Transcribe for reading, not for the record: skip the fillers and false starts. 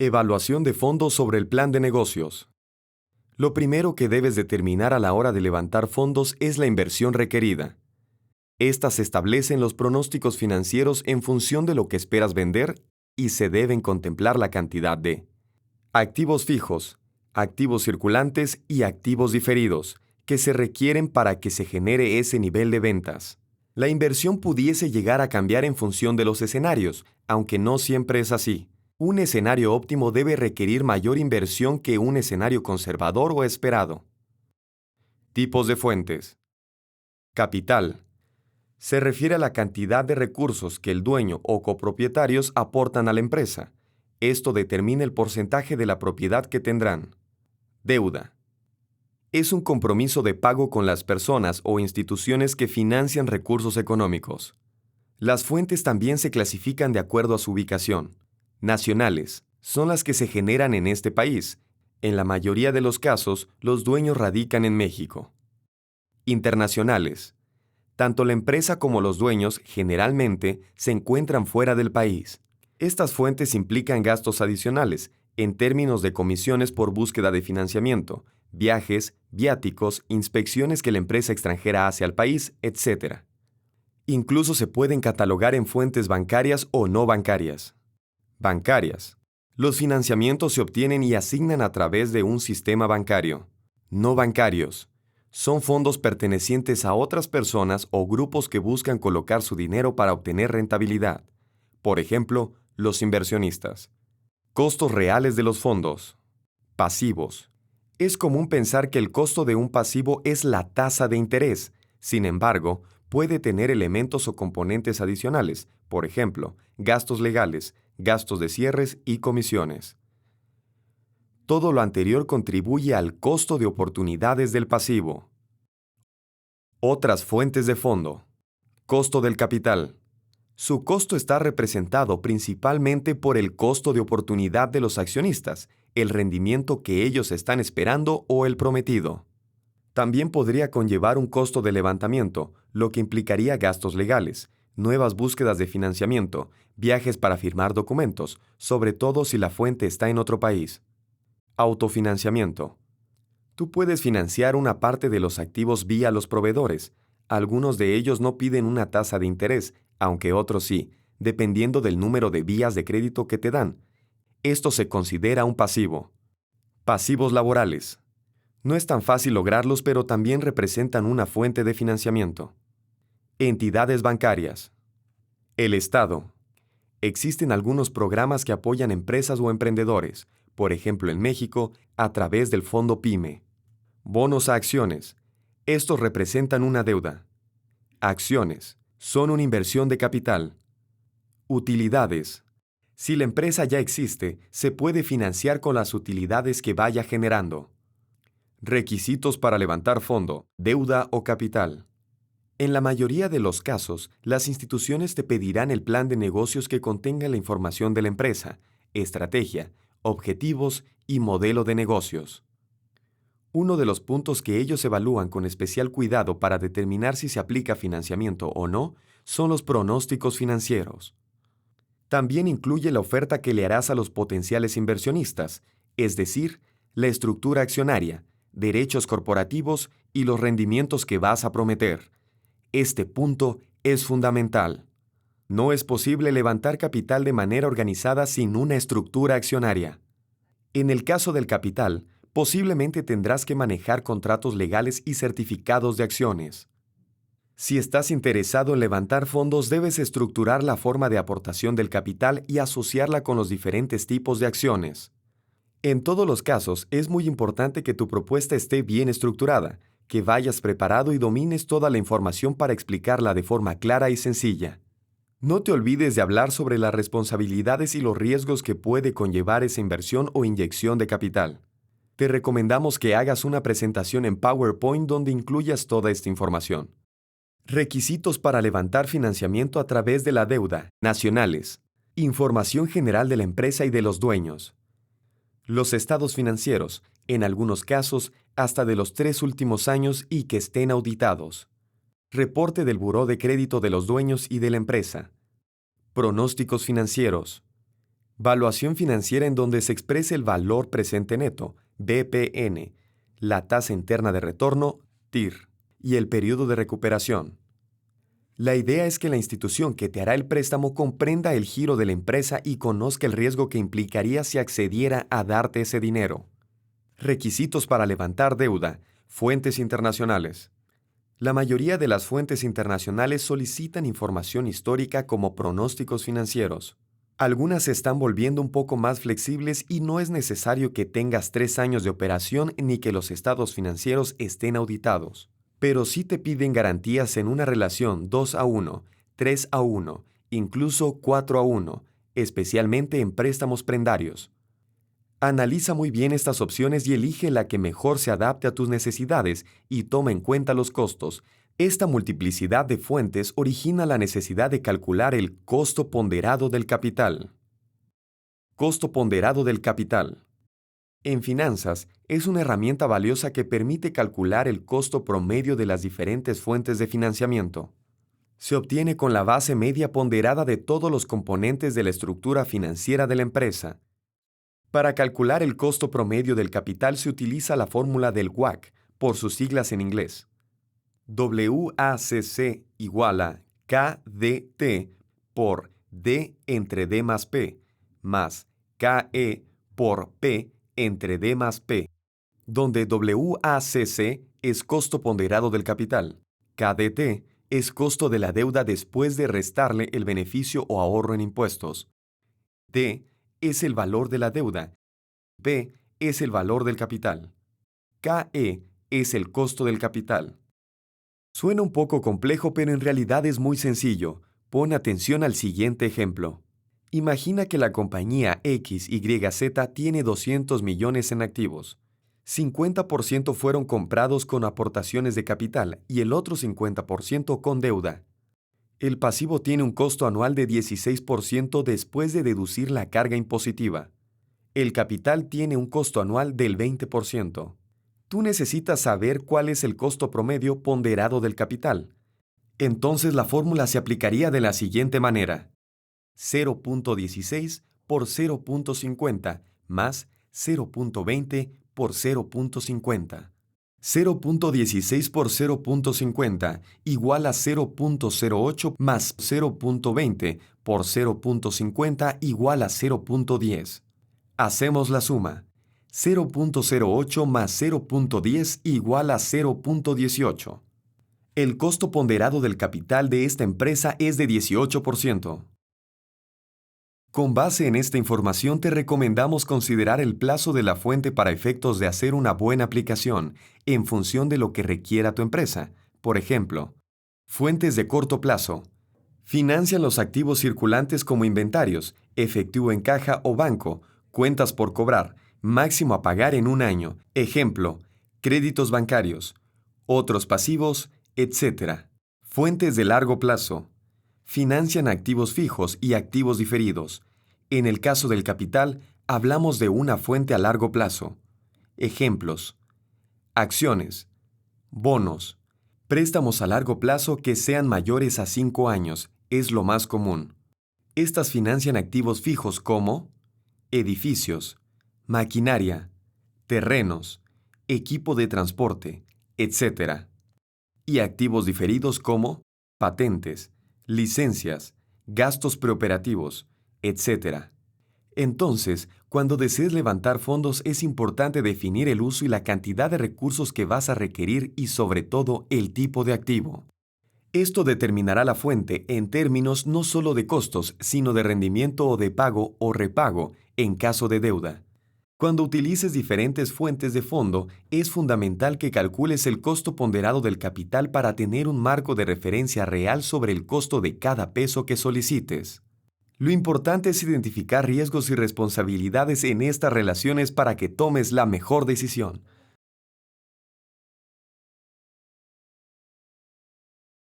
Evaluación de fondos sobre el plan de negocios. Lo primero que debes determinar a la hora de levantar fondos es la inversión requerida. Estas se establecen los pronósticos financieros en función de lo que esperas vender y se deben contemplar la cantidad de activos fijos, activos circulantes y activos diferidos, que se requieren para que se genere ese nivel de ventas. La inversión pudiese llegar a cambiar en función de los escenarios, aunque no siempre es así. Un escenario óptimo debe requerir mayor inversión que un escenario conservador o esperado. Tipos de fuentes. Capital. Se refiere a la cantidad de recursos que el dueño o copropietarios aportan a la empresa. Esto determina el porcentaje de la propiedad que tendrán. Deuda. Es un compromiso de pago con las personas o instituciones que financian recursos económicos. Las fuentes también se clasifican de acuerdo a su ubicación. Nacionales son las que se generan en este país. En la mayoría de los casos, los dueños radican en México. Internacionales. Tanto la empresa como los dueños generalmente se encuentran fuera del país. Estas fuentes implican gastos adicionales, en términos de comisiones por búsqueda de financiamiento, viajes, viáticos, inspecciones que la empresa extranjera hace al país, etc. Incluso se pueden catalogar en fuentes bancarias o no bancarias. Bancarias. Los financiamientos se obtienen y asignan a través de un sistema bancario. No bancarios. Son fondos pertenecientes a otras personas o grupos que buscan colocar su dinero para obtener rentabilidad. Por ejemplo, los inversionistas. Costos reales de los fondos. Pasivos. Es común pensar que el costo de un pasivo es la tasa de interés. Sin embargo, puede tener elementos o componentes adicionales, por ejemplo, gastos legales, gastos de cierres y comisiones. Todo lo anterior contribuye al costo de oportunidades del pasivo. Otras fuentes de fondo. Costo del capital. Su costo está representado principalmente por el costo de oportunidad de los accionistas, el rendimiento que ellos están esperando o el prometido. También podría conllevar un costo de levantamiento, lo que implicaría gastos legales, nuevas búsquedas de financiamiento, viajes para firmar documentos, sobre todo si la fuente está en otro país. Autofinanciamiento. Tú puedes financiar una parte de los activos vía los proveedores. Algunos de ellos no piden una tasa de interés, aunque otros sí, dependiendo del número de vías de crédito que te dan. Esto se considera un pasivo. Pasivos laborales. No es tan fácil lograrlos, pero también representan una fuente de financiamiento. Entidades bancarias. El Estado. Existen algunos programas que apoyan empresas o emprendedores, por ejemplo en México, a través del Fondo PYME. Bonos a acciones. Estos representan una deuda. Acciones. Son una inversión de capital. Utilidades. Si la empresa ya existe, se puede financiar con las utilidades que vaya generando. Requisitos para levantar fondo, deuda o capital. En la mayoría de los casos, las instituciones te pedirán el plan de negocios que contenga la información de la empresa, estrategia, objetivos y modelo de negocios. Uno de los puntos que ellos evalúan con especial cuidado para determinar si se aplica financiamiento o no son los pronósticos financieros. También incluye la oferta que le harás a los potenciales inversionistas, es decir, la estructura accionaria, derechos corporativos y los rendimientos que vas a prometer. Este punto es fundamental. No es posible levantar capital de manera organizada sin una estructura accionaria. En el caso del capital, posiblemente tendrás que manejar contratos legales y certificados de acciones. Si estás interesado en levantar fondos, debes estructurar la forma de aportación del capital y asociarla con los diferentes tipos de acciones. En todos los casos, es muy importante que tu propuesta esté bien estructurada, que vayas preparado y domines toda la información para explicarla de forma clara y sencilla. No te olvides de hablar sobre las responsabilidades y los riesgos que puede conllevar esa inversión o inyección de capital. Te recomendamos que hagas una presentación en PowerPoint donde incluyas toda esta información. Requisitos para levantar financiamiento a través de la deuda, nacionales. Información general de la empresa y de los dueños. Los estados financieros, en algunos casos, hasta de los 3 últimos años y que estén auditados. Reporte del buró de crédito de los dueños y de la empresa. Pronósticos financieros. Valuación financiera en donde se expresa el valor presente neto, BPN, la tasa interna de retorno, TIR, y el periodo de recuperación. La idea es que la institución que te hará el préstamo comprenda el giro de la empresa y conozca el riesgo que implicaría si accediera a darte ese dinero. Requisitos para levantar deuda. Fuentes internacionales. La mayoría de las fuentes internacionales solicitan información histórica como pronósticos financieros. Algunas se están volviendo un poco más flexibles y no es necesario que tengas 3 años de operación ni que los estados financieros estén auditados. Pero sí te piden garantías en una relación 2:1, 3:1, incluso 4:1, especialmente en préstamos prendarios. Analiza muy bien estas opciones y elige la que mejor se adapte a tus necesidades y toma en cuenta los costos. Esta multiplicidad de fuentes origina la necesidad de calcular el costo ponderado del capital. Costo ponderado del capital. En finanzas, es una herramienta valiosa que permite calcular el costo promedio de las diferentes fuentes de financiamiento. Se obtiene con la base media ponderada de todos los componentes de la estructura financiera de la empresa. Para calcular el costo promedio del capital se utiliza la fórmula del WACC, por sus siglas en inglés. WACC igual a KDT por D entre D más P, más KE por P entre D más P, donde WACC es costo ponderado del capital, KDT es costo de la deuda después de restarle el beneficio o ahorro en impuestos, D es el valor de la deuda, P es el valor del capital, KE es el costo del capital. Suena un poco complejo, pero en realidad es muy sencillo. Pon atención al siguiente ejemplo. Imagina que la compañía XYZ tiene 200 millones en activos. 50% fueron comprados con aportaciones de capital y el otro 50% con deuda. El pasivo tiene un costo anual de 16% después de deducir la carga impositiva. El capital tiene un costo anual del 20%. Tú necesitas saber cuál es el costo promedio ponderado del capital. Entonces la fórmula se aplicaría de la siguiente manera. 0.16 por 0.50 más 0.20 por 0.50. 0.16 por 0.50 igual a 0.08 más 0.20 por 0.50 igual a 0.10. Hacemos la suma. 0.08 más 0.10 igual a 0.18. El costo ponderado del capital de esta empresa es de 18%. Con base en esta información te recomendamos considerar el plazo de la fuente para efectos de hacer una buena aplicación en función de lo que requiera tu empresa. Por ejemplo, fuentes de corto plazo. Financian los activos circulantes como inventarios, efectivo en caja o banco, cuentas por cobrar, máximo a pagar en un año. Ejemplo, créditos bancarios, otros pasivos, etc. Fuentes de largo plazo. Financian activos fijos y activos diferidos. En el caso del capital, hablamos de una fuente a largo plazo. Ejemplos: acciones, bonos, préstamos a largo plazo que sean mayores a 5 años, es lo más común. Estas financian activos fijos como edificios, maquinaria, terrenos, equipo de transporte, etc. Y activos diferidos como patentes, licencias, gastos preoperativos, etc. Entonces, cuando desees levantar fondos es importante definir el uso y la cantidad de recursos que vas a requerir y sobre todo el tipo de activo. Esto determinará la fuente en términos no solo de costos, sino de rendimiento o de pago o repago en caso de deuda. Cuando utilices diferentes fuentes de fondo, es fundamental que calcules el costo ponderado del capital para tener un marco de referencia real sobre el costo de cada peso que solicites. Lo importante es identificar riesgos y responsabilidades en estas relaciones para que tomes la mejor decisión.